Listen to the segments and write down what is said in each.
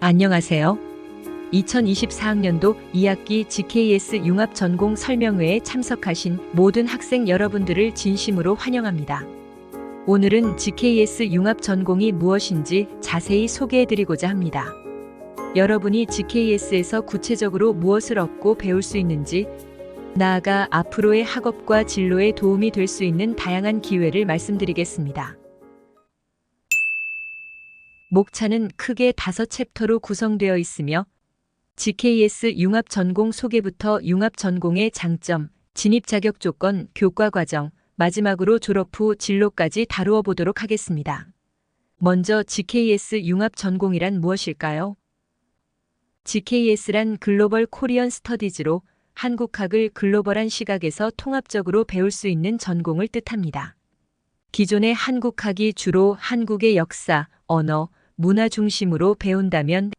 안녕하세요. 2024학년도 2학기 GKS 융합 전공 설명회에 참석하신 모든 학생 여러분들을 진심으로 환영합니다. 오늘은 GKS 융합 전공이 무엇인지 자세히 소개해드리고자 합니다. 여러분이 GKS에서 구체적으로 무엇을 얻고 배울 수 있는지, 나아가 앞으로의 학업과 진로에 도움이 될 수 있는 다양한 기회를 말씀드리겠습니다. 목차는 크게 5챕터로 구성되어 있으며 GKS 융합 전공 소개부터 융합 전공의 장점, 진입 자격 조건, 교과 과정, 마지막으로 졸업 후 진로까지 다루어 보도록 하겠습니다. 먼저 GKS 융합 전공이란 무엇일까요? GKS란 글로벌 코리언 스터디즈로 한국학을 글로벌한 시각에서 통합적으로 배울 수 있는 전공을 뜻합니다. 기존의 한국학이 주로 한국의 역사, 언어, 문화 중심으로 배운다면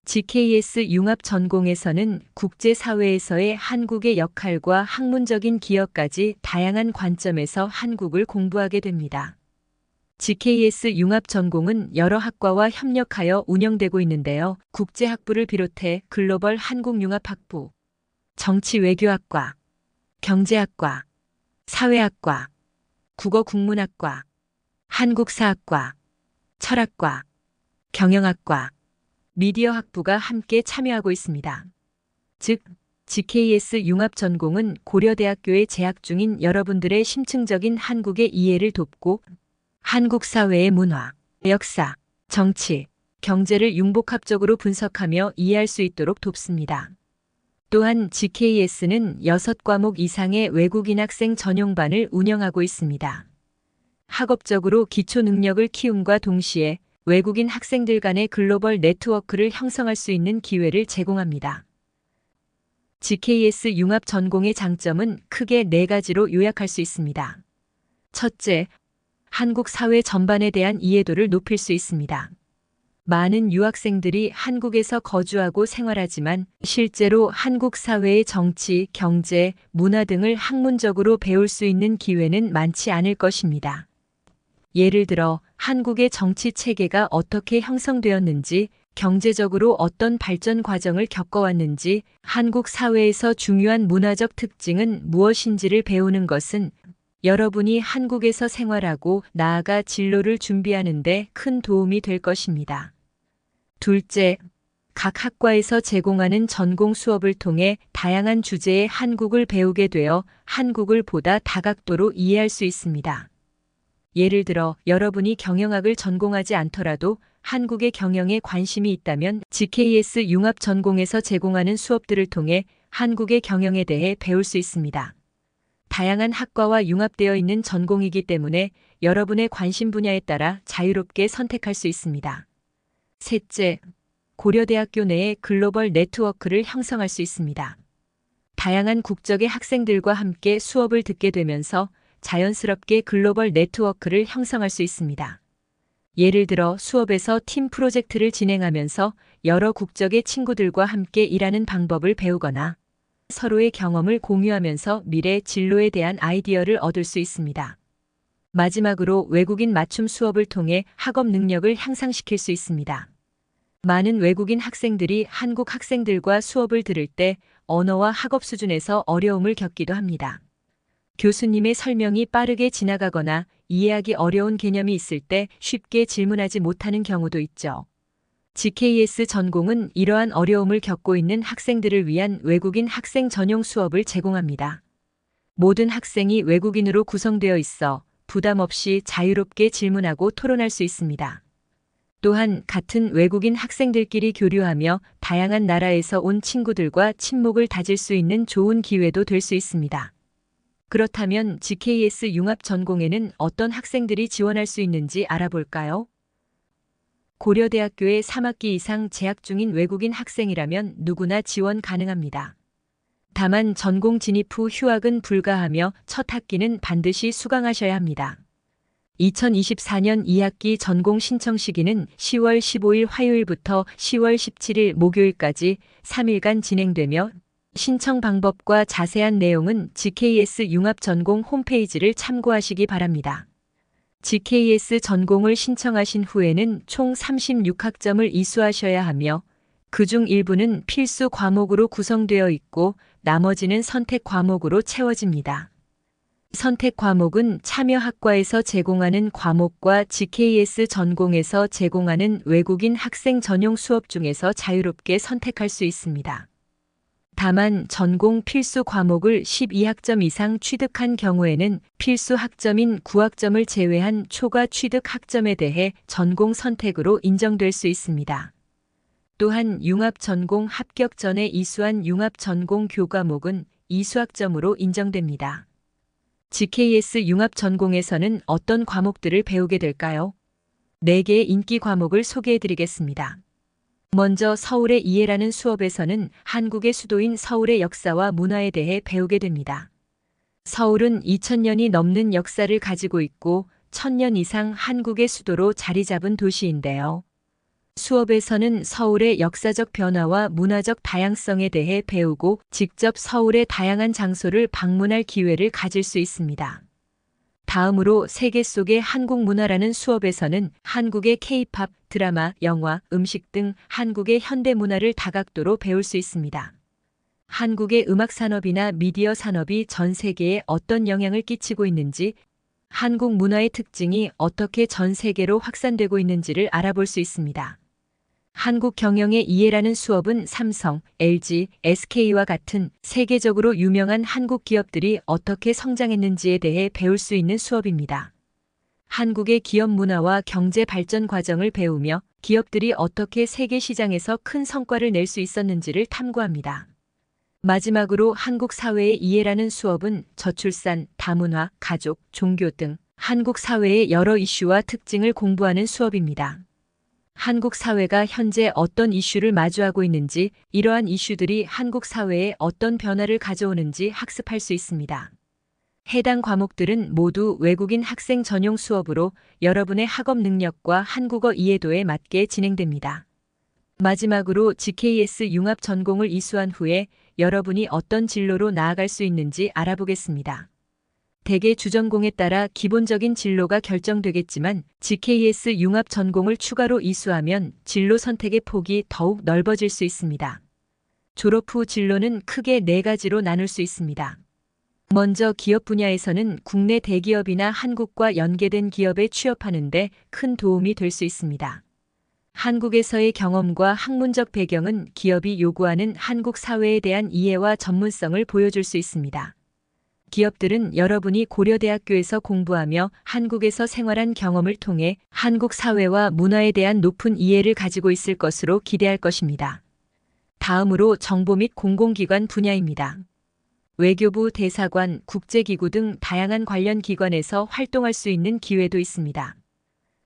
GKS 융합 전공에서는 국제사회에서의 한국의 역할과 학문적인 기여까지 다양한 관점에서 한국을 공부하게 됩니다. GKS 융합 전공은 여러 학과와 협력하여 운영되고 있는데요. 국제학부를 비롯해 글로벌 한국융합학부, 정치외교학과, 경제학과, 사회학과, 국어국문학과, 한국사학과, 철학과, 경영학과, 미디어학부가 함께 참여하고 있습니다. 즉, GKS 융합 전공은 고려대학교에 재학 중인 여러분들의 심층적인 한국의 이해를 돕고 한국 사회의 문화, 역사, 정치, 경제를 융복합적으로 분석하며 이해할 수 있도록 돕습니다. 또한 GKS는 6과목 이상의 외국인 학생 전용반을 운영하고 있습니다. 학업적으로 기초 능력을 키움과 동시에 외국인 학생들 간의 글로벌 네트워크를 형성할 수 있는 기회를 제공합니다. GKS 융합 전공의 장점은 크게 4가지로 요약할 수 있습니다. 첫째, 한국 사회 전반에 대한 이해도를 높일 수 있습니다. 많은 유학생들이 한국에서 거주하고 생활하지만 실제로 한국 사회의 정치, 경제, 문화 등을 학문적으로 배울 수 있는 기회는 많지 않을 것입니다. 예를 들어 한국의 정치 체계가 어떻게 형성되었는지, 경제적으로 어떤 발전 과정을 겪어왔는지, 한국 사회에서 중요한 문화적 특징은 무엇인지를 배우는 것은 여러분이 한국에서 생활하고 나아가 진로를 준비하는 데 큰 도움이 될 것입니다. 둘째, 각 학과에서 제공하는 전공 수업을 통해 다양한 주제의 한국을 배우게 되어 한국을 보다 다각도로 이해할 수 있습니다. 예를 들어 여러분이 경영학을 전공하지 않더라도 한국의 경영에 관심이 있다면 GKS 융합 전공에서 제공하는 수업들을 통해 한국의 경영에 대해 배울 수 있습니다. 다양한 학과와 융합되어 있는 전공이기 때문에 여러분의 관심 분야에 따라 자유롭게 선택할 수 있습니다. 셋째, 고려대학교 내에 글로벌 네트워크를 형성할 수 있습니다. 다양한 국적의 학생들과 함께 수업을 듣게 되면서 자연스럽게 글로벌 네트워크를 형성할 수 있습니다. 예를 들어 수업에서 팀 프로젝트를 진행하면서 여러 국적의 친구들과 함께 일하는 방법을 배우거나 서로의 경험을 공유하면서 미래 진로에 대한 아이디어를 얻을 수 있습니다. 마지막으로 외국인 맞춤 수업을 통해 학업 능력을 향상시킬 수 있습니다. 많은 외국인 학생들이 한국 학생들과 수업을 들을 때 언어와 학업 수준에서 어려움을 겪기도 합니다. 교수님의 설명이 빠르게 지나가거나 이해하기 어려운 개념이 있을 때 쉽게 질문하지 못하는 경우도 있죠. GKS 전공은 이러한 어려움을 겪고 있는 학생들을 위한 외국인 학생 전용 수업을 제공합니다. 모든 학생이 외국인으로 구성되어 있어 부담 없이 자유롭게 질문하고 토론할 수 있습니다. 또한 같은 외국인 학생들끼리 교류하며 다양한 나라에서 온 친구들과 친목을 다질 수 있는 좋은 기회도 될 수 있습니다. 그렇다면 GKS 융합 전공에는 어떤 학생들이 지원할 수 있는지 알아볼까요? 고려대학교에 3학기 이상 재학 중인 외국인 학생이라면 누구나 지원 가능합니다. 다만 전공 진입 후 휴학은 불가하며 첫 학기는 반드시 수강하셔야 합니다. 2024년 2학기 전공 신청 시기는 10월 15일 화요일부터 10월 17일 목요일까지 3일간 진행되며 신청 방법과 자세한 내용은 GKS 융합 전공 홈페이지를 참고하시기 바랍니다. GKS 전공을 신청하신 후에는 총 36학점을 이수하셔야 하며 그중 일부는 필수 과목으로 구성되어 있고 나머지는 선택 과목으로 채워집니다. 선택 과목은 참여학과에서 제공하는 과목과 GKS 전공에서 제공하는 외국인 학생 전용 수업 중에서 자유롭게 선택할 수 있습니다. 다만 전공 필수 과목을 12학점 이상 취득한 경우에는 필수 학점인 9학점을 제외한 초과 취득 학점에 대해 전공 선택으로 인정될 수 있습니다. 또한 융합전공 합격 전에 이수한 융합전공 교과목은 이수학점으로 인정됩니다. GKS 융합전공에서는 어떤 과목들을 배우게 될까요? 4개의 인기 과목을 소개해 드리겠습니다. 먼저 서울의 이해라는 수업에서는 한국의 수도인 서울의 역사와 문화에 대해 배우게 됩니다. 서울은 2000년이 넘는 역사를 가지고 있고 1000년 이상 한국의 수도로 자리 잡은 도시인데요. 수업에서는 서울의 역사적 변화와 문화적 다양성에 대해 배우고 직접 서울의 다양한 장소를 방문할 기회를 가질 수 있습니다. 다음으로 세계 속의 한국 문화라는 수업에서는 한국의 K-팝, 드라마, 영화, 음식 등 한국의 현대 문화를 다각도로 배울 수 있습니다. 한국의 음악 산업이나 미디어 산업이 전 세계에 어떤 영향을 끼치고 있는지, 한국 문화의 특징이 어떻게 전 세계로 확산되고 있는지를 알아볼 수 있습니다. 한국 경영의 이해라는 수업은 삼성, LG, SK와 같은 세계적으로 유명한 한국 기업들이 어떻게 성장했는지에 대해 배울 수 있는 수업입니다. 한국의 기업 문화와 경제 발전 과정을 배우며 기업들이 어떻게 세계 시장에서 큰 성과를 낼 수 있었는지를 탐구합니다. 마지막으로 한국 사회의 이해라는 수업은 저출산, 다문화, 가족, 종교 등 한국 사회의 여러 이슈와 특징을 공부하는 수업입니다. 한국 사회가 현재 어떤 이슈를 마주하고 있는지, 이러한 이슈들이 한국 사회에 어떤 변화를 가져오는지 학습할 수 있습니다. 해당 과목들은 모두 외국인 학생 전용 수업으로 여러분의 학업 능력과 한국어 이해도에 맞게 진행됩니다. 마지막으로 GKS 융합 전공을 이수한 후에 여러분이 어떤 진로로 나아갈 수 있는지 알아보겠습니다. 대개 주전공에 따라 기본적인 진로가 결정되겠지만 GKS 융합 전공을 추가로 이수하면 진로 선택의 폭이 더욱 넓어질 수 있습니다. 졸업 후 진로는 크게 4가지로 나눌 수 있습니다. 먼저 기업 분야에서는 국내 대기업이나 한국과 연계된 기업에 취업하는 데 큰 도움이 될 수 있습니다. 한국에서의 경험과 학문적 배경은 기업이 요구하는 한국 사회에 대한 이해와 전문성을 보여줄 수 있습니다. 기업들은 여러분이 고려대학교에서 공부하며 한국에서 생활한 경험을 통해 한국 사회와 문화에 대한 높은 이해를 가지고 있을 것으로 기대할 것입니다. 다음으로 정보 및 공공기관 분야입니다. 외교부, 대사관, 국제기구 등 다양한 관련 기관에서 활동할 수 있는 기회도 있습니다.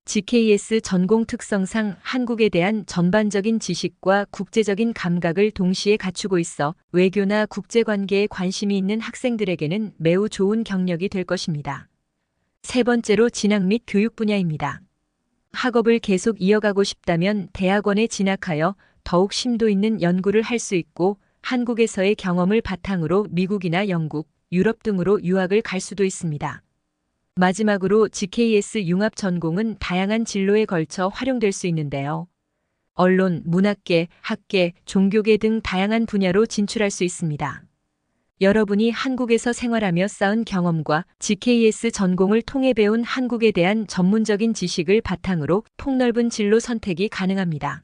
GKS 전공 특성상 한국에 대한 전반적인 지식과 국제적인 감각을 동시에 갖추고 있어 외교나 국제관계에 관심이 있는 학생들에게는 매우 좋은 경력이 될 것입니다. 세 번째로 진학 및 교육 분야입니다. 학업을 계속 이어가고 싶다면 대학원에 진학하여 더욱 심도 있는 연구를 할 수 있고 한국에서의 경험을 바탕으로 미국이나 영국, 유럽 등으로 유학을 갈 수도 있습니다. 마지막으로 GKS 융합 전공은 다양한 진로에 걸쳐 활용될 수 있는데요. 언론, 문학계, 학계, 종교계 등 다양한 분야로 진출할 수 있습니다. 여러분이 한국에서 생활하며 쌓은 경험과 GKS 전공을 통해 배운 한국에 대한 전문적인 지식을 바탕으로 폭넓은 진로 선택이 가능합니다.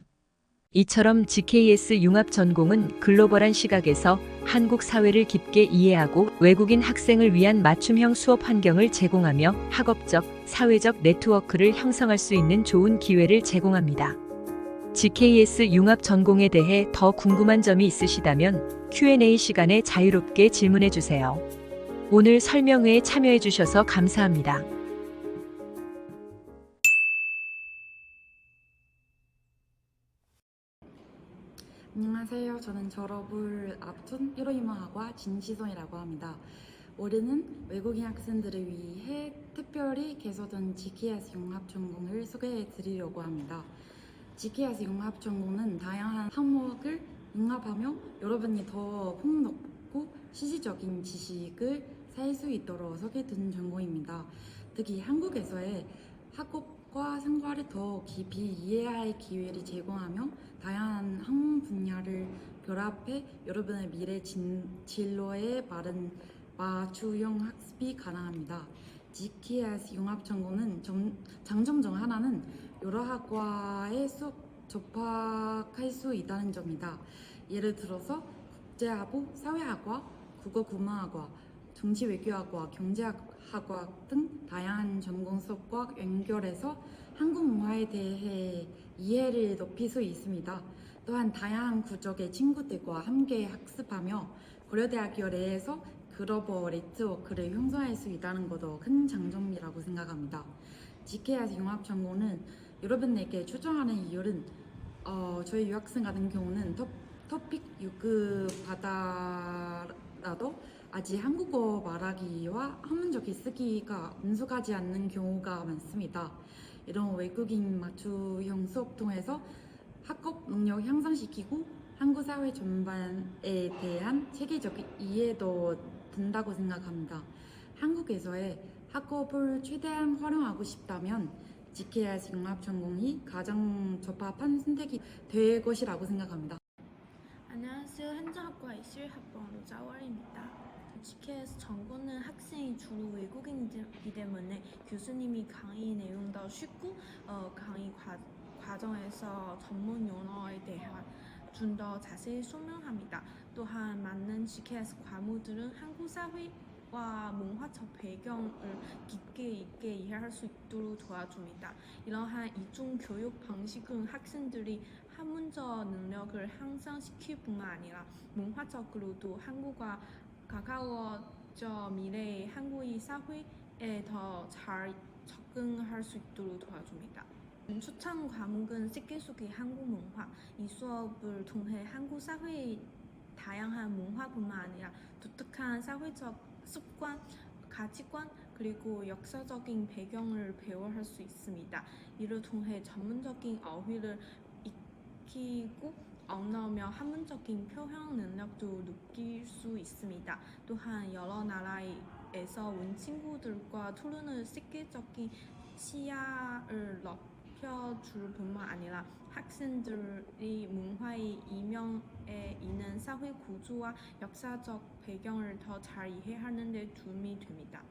이처럼 GKS 융합 전공은 글로벌한 시각에서 한국 사회를 깊게 이해하고 외국인 학생을 위한 맞춤형 수업 환경을 제공하며 학업적, 사회적 네트워크를 형성할 수 있는 좋은 기회를 제공합니다. GKS 융합 전공에 대해 더 궁금한 점이 있으시다면 Q&A 시간에 자유롭게 질문해 주세요. 오늘 설명회에 참여해 주셔서 감사합니다. 안녕하세요. 저는 졸업을 앞둔 1호 인문학과 진시선이라고 합니다. 올해는 외국인 학생들을 위해 특별히 개설된 GKS 융합 전공을 소개해 드리려고 합니다. GKS 융합 전공은 다양한 항목을 융합하며 여러분이 더 폭넓고 실질적인 지식을 쌓을 수 있도록 소개된 전공입니다. 특히 한국에서의 학업과 생활을 더 깊이 이해할 기회를 제공하며 다양한 학문 분야를 결합해 여러분의 미래 진로에 바른 맞춤형 학습이 가능합니다. GKS 융합 전공은 장점 중 하나는 여러 학과에 수업 접학할 수 있다는 점이다. 예를 들어서 국제학부, 사회학과, 국어국문학과, 정치외교학과, 경제학과 등 다양한 전공 수업과 연결해서 한국 문화에 대해 이해를 높일 수 있습니다. 또한 다양한 국적의 친구들과 함께 학습하며 고려대학교 내에서 글로벌 네트워크를 형성할 수 있다는 것도 큰 장점이라고 생각합니다. GKS 융합 전공은 여러분에게 추천하는 이유는 저희 유학생 같은 경우는 토픽 6급 받아라도 아직 한국어 말하기와 한문적인 쓰기가 능숙하지 않는 경우가 많습니다. 이런 외국인 맞춤형 수업 통해서 학업 능력 향상시키고 한국 사회 전반에 대한 체계적인 이해도 든다고 생각합니다. 한국에서의 학업을 최대한 활용하고 싶다면 GKS 융합 전공이 가장 적합한 선택이 될 것이라고 생각합니다. 안녕하세요. 행정학과 21학번 로자월입니다. GKS 전공은 학생이 주로 외국인이기 때문에 교수님이 강의 내용도 쉽고 강의 과정에서 전문 용어에 대한 좀 더 자세히 설명합니다. 또한 많은 GKS 과목들은 한국 사회와 문화적 배경을 깊게 있게 이해할 수 있도록 도와줍니다. 이러한 이중 교육 방식은 학생들이 한문적 능력을 향상시킬 뿐만 아니라 문화적으로도 한국과 가까워져 미래의 한국의 사회에 더 잘 적응할 수 있도록 도와줍니다. 추천 과목은 세계 속의 한국 문화. 이 수업을 통해 한국 사회의 다양한 문화뿐만 아니라 독특한 사회적 습관, 가치관, 그리고 역사적인 배경을 배워할 수 있습니다. 이를 통해 전문적인 어휘를 익히고 언어며 한문적인 표현 능력도 느낄 수 있습니다. 또한 여러 나라에서 온 친구들과 토론을 세계적인 시야를 넓혀줄 뿐만 아니라 학생들이 문화의 이면에 있는 사회 구조와 역사적 배경을 더 잘 이해하는 데 도움이 됩니다.